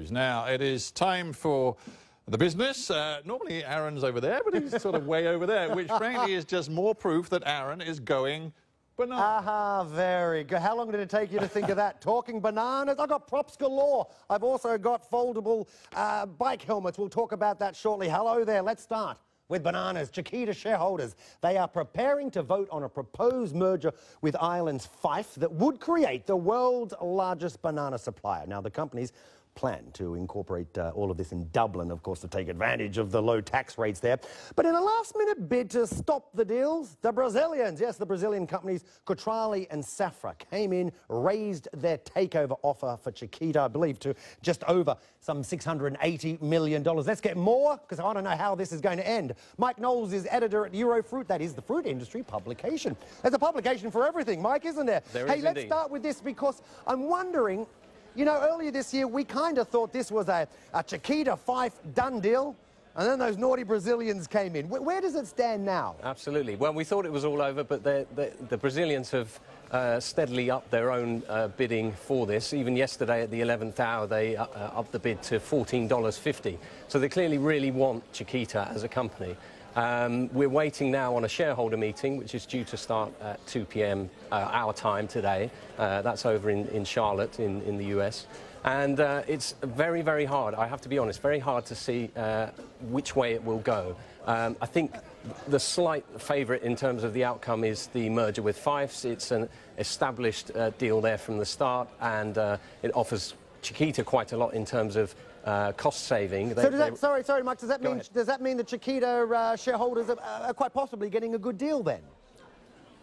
news. Now, it is time for the business. Normally Aaron's over there, but he's sort of way over there, which frankly is just more proof that Aaron is going bananas. Aha, very good. How long did it take you to think of that? Talking bananas? I've got props galore. I've also got foldable bike helmets. We'll talk about that shortly. Hello there. Let's start with bananas. Chiquita shareholders, they are preparing to vote on a proposed merger with Ireland's Fife that would create the world's largest banana supplier. Now, the company's plan to incorporate all of this in Dublin, of course, to take advantage of the low tax rates there. But in a last-minute bid to stop the deals, the Brazilians, yes, the Brazilian companies Chard and Safra came in, raised their takeover offer for Chiquita, I believe, to just over some $680 million. Let's get more, because I want to know how this is going to end. Mike Knowles is editor at Eurofruit. That is the fruit industry publication. There's a publication for everything, Mike, isn't there? Hey, let's start with this, because I'm wondering, you know, earlier this year, we kind of thought this was a Chiquita Fife done deal, and then those naughty Brazilians came in. Where does it stand now? Absolutely. Well, we thought it was all over, but the Brazilians have steadily upped their own bidding for this. Even yesterday at the 11th hour, they upped the bid to $14.50. So they clearly really want Chiquita as a company. We're waiting now on a shareholder meeting, which is due to start at 2 p.m. Our time today. That's over in Charlotte in the US. And it's very, very hard, I have to be honest, very hard to see which way it will go. I think the slight favourite in terms of the outcome is the merger with Fifes. It's an established deal there from the start, and it offers Chiquita quite a lot in terms of cost saving. So does that, sorry, Mike, does that mean the Chiquita shareholders are quite possibly getting a good deal then?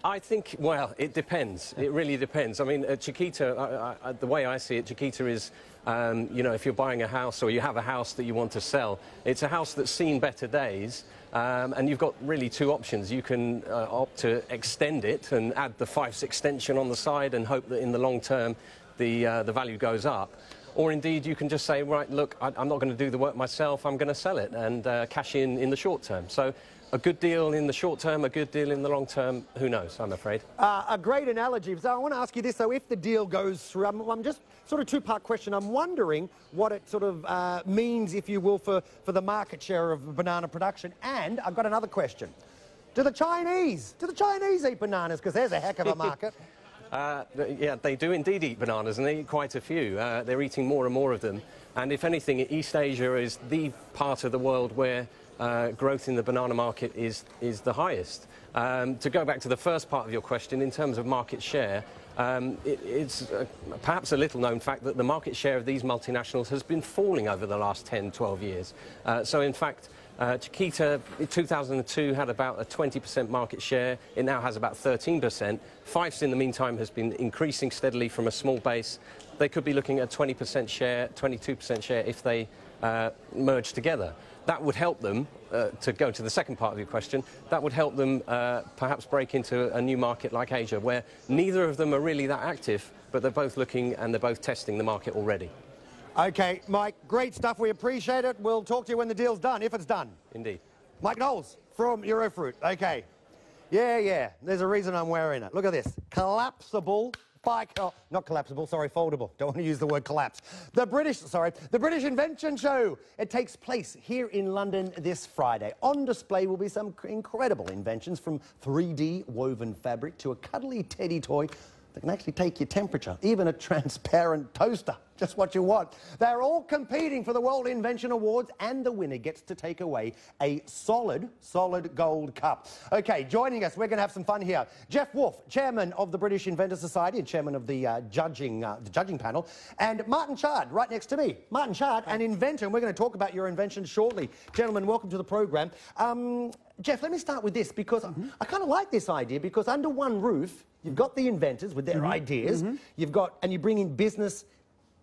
I think, well, it depends. It really depends. I mean, Chiquita, the way I see it, Chiquita is, you know, if you're buying a house or you have a house that you want to sell, it's a house that's seen better days, and you've got really two options. You can opt to extend it and add the Fifes extension on the side and hope that in the long term the value goes up. Or indeed, you can just say, right, look, I'm not going to do the work myself, I'm going to sell it and cash in the short term. So a good deal in the short term, a good deal in the long term, who knows, I'm afraid. A great analogy. So I want to ask you this, though, if the deal goes through, I'm just sort of two-part question. I'm wondering what it sort of means, if you will, for the market share of banana production. And I've got another question. Do the Chinese eat bananas? Because there's a heck of a market. Yeah, they do indeed eat bananas, and they eat quite a few. They're eating more and more of them. And if anything, East Asia is the part of the world where growth in the banana market is the highest. To go back to the first part of your question, in terms of market share, it's perhaps a little-known fact that the market share of these multinationals has been falling over the last 10, 12 years. So, in fact, Chiquita in 2002 had about a 20% market share. It now has about 13%. Fifes, in the meantime, has been increasing steadily from a small base. They could be looking at a 20% share, 22% share if they merge together. That would help them, to go to the second part of your question, that would help them perhaps break into a new market like Asia, where neither of them are really that active, but they're both looking and they're both testing the market already. OK, Mike, great stuff. We appreciate it. We'll talk to you when the deal's done, if it's done. Indeed. Mike Knowles from Eurofruit. OK. Yeah. There's a reason I'm wearing it. Look at this. Collapsible bike. Oh, not collapsible, sorry, foldable. Don't want to use the word collapse. The British Invention Show. It takes place here in London this Friday. On display will be some incredible inventions, from 3D woven fabric to a cuddly teddy toy that can actually take your temperature, even a transparent toaster. Just what you want. They're all competing for the World Invention Awards, and the winner gets to take away a solid gold cup. OK, joining us, we're going to have some fun here. Jeff Wolfe, chairman of the British Inventor Society and chairman of the judging panel, and Martin Chard, right next to me. Martin Chard, an inventor, and we're going to talk about your invention shortly. Gentlemen, welcome to the programme. Jeff, let me start with this, because I kind of like this idea, because under one roof, you've got the inventors with their ideas, and you bring in business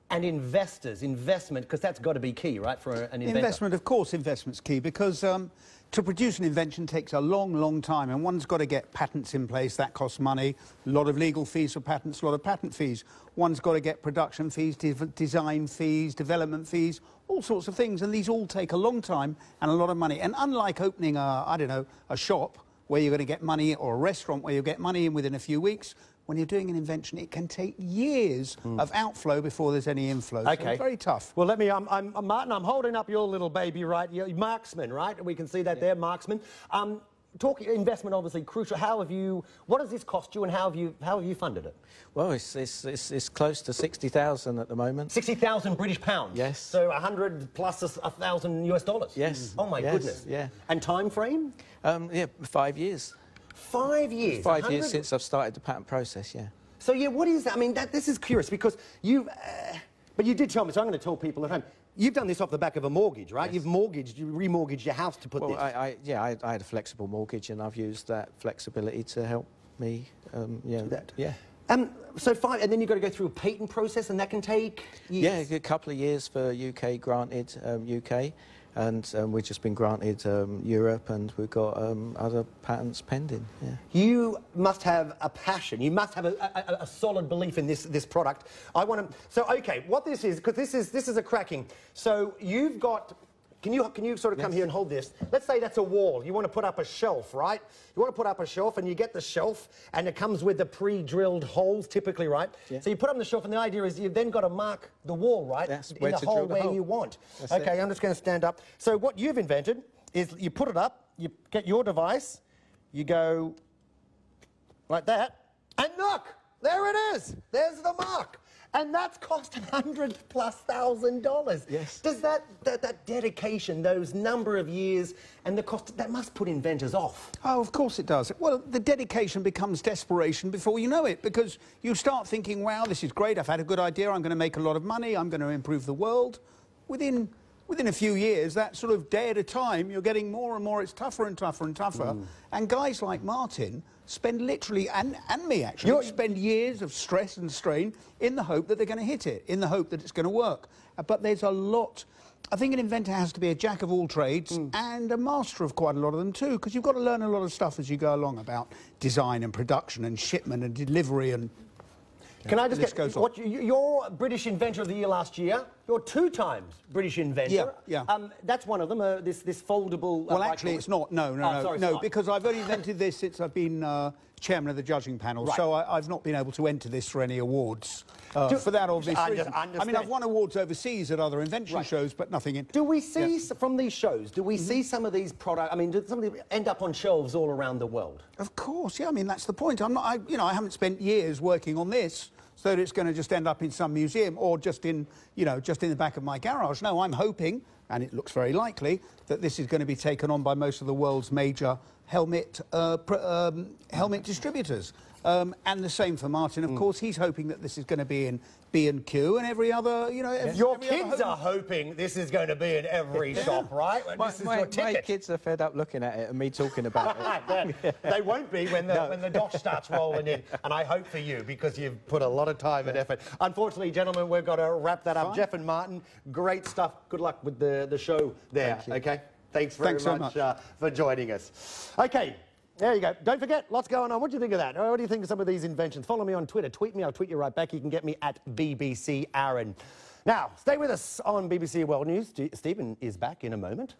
and investment, because that's got to be key, right, for an inventor? Investment, of course, investment's key, because to produce an invention takes a long time, and one's got to get patents in place. That costs money, a lot of legal fees for patents, a lot of patent fees. One's got to get production fees, design fees, development fees, all sorts of things, and these all take a long time and a lot of money. And unlike opening I don't know, a shop where you're going to get money, or a restaurant where you get money in within a few weeks, when you're doing an invention, it can take years of outflow before there's any inflow. Okay. So it's very tough. Well, let me, Martin, I'm holding up your little baby, right? MarXman, right? We can see that there, MarXman. Investment, obviously, crucial. What does this cost you, and how have you funded it? Well, it's close to 60,000 at the moment. 60,000 British pounds? Yes. So 100 plus $1,000 US? Yes. Oh, my goodness. Yeah. And time frame? Yeah, 5 years. 5 years? 5 years since I've started the patent process, yeah. So, yeah, what is that? I mean, this is curious because but you did tell me, so I'm going to tell people at home, you've done this off the back of a mortgage, right? Yes. You remortgaged your house to put this. I had a flexible mortgage, and I've used that flexibility to help me, yeah. So 5, and then you've got to go through a patent process, and that can take years? Yeah, a couple of years for UK granted, UK, and we've just been granted Europe, and we've got other patents pending, yeah. You must have a passion. You must have a solid belief in this product. I want to... So, OK, what this is, because this is a cracking... So, you've got... Can you sort of come here and hold this? Let's say that's a wall. You want to put up a shelf, right? You want to put up a shelf, and you get the shelf, and it comes with the pre-drilled holes, typically, right? Yeah. So you put up the shelf, and the idea is you've then got to mark the wall, right? That's in the hole where you want. OK, I'm just going to stand up. So what you've invented is you put it up, you get your device, you go like that, and look, there it is. There's the mark. And that's cost $100,000+. Yes. Does that dedication, those number of years, and the cost, that must put inventors off? Oh, of course it does. Well, the dedication becomes desperation before you know it, because you start thinking, wow, this is great, I've had a good idea, I'm going to make a lot of money, I'm going to improve the world. Within a few years, that sort of day at a time, you're getting more and more, it's tougher and tougher and tougher. And guys like Martin spend literally, and me actually, spend years of stress and strain in the hope that they're going to hit it, in the hope that it's going to work. But there's a lot... I think an inventor has to be a jack of all trades and a master of quite a lot of them too, because you've got to learn a lot of stuff as you go along about design and production and shipment and delivery and... Can I just get what your British Inventor of the Year last year? You're 2 times British Inventor. Yeah. That's one of them. This foldable. Well, actually, it's not. No, because I've only invented this since I've been chairman of the judging panel. Right. So I've not been able to enter this for any awards. For that obvious reason. I mean, I've won awards overseas at other invention shows, but nothing in. Do we see from these shows? Do we see some of these products? I mean, do some of them end up on shelves all around the world? Of course, yeah. I mean, that's the point. I'm not. I haven't spent years working on this, so that it's going to just end up in some museum or just in the back of my garage. No, I'm hoping, and it looks very likely, that this is going to be taken on by most of the world's major helmet distributors. And the same for Martin, of course. He's hoping that this is going to be in B&Q and every other, Your kids are hoping this is going to be in every shop, right? My kids are fed up looking at it and me talking about it. They won't be when the dosh starts rolling in. And I hope for you, because you've put a lot of time and effort. Unfortunately, gentlemen, we've got to wrap that up. Fine. Jeff and Martin, great stuff. Good luck with the show there, OK? Thanks very much for joining us. OK. There you go. Don't forget, lots going on. What do you think of that? What do you think of some of these inventions? Follow me on Twitter. Tweet me. I'll tweet you right back. You can get me at BBC Aaron. Now, stay with us on BBC World News. Stephen is back in a moment.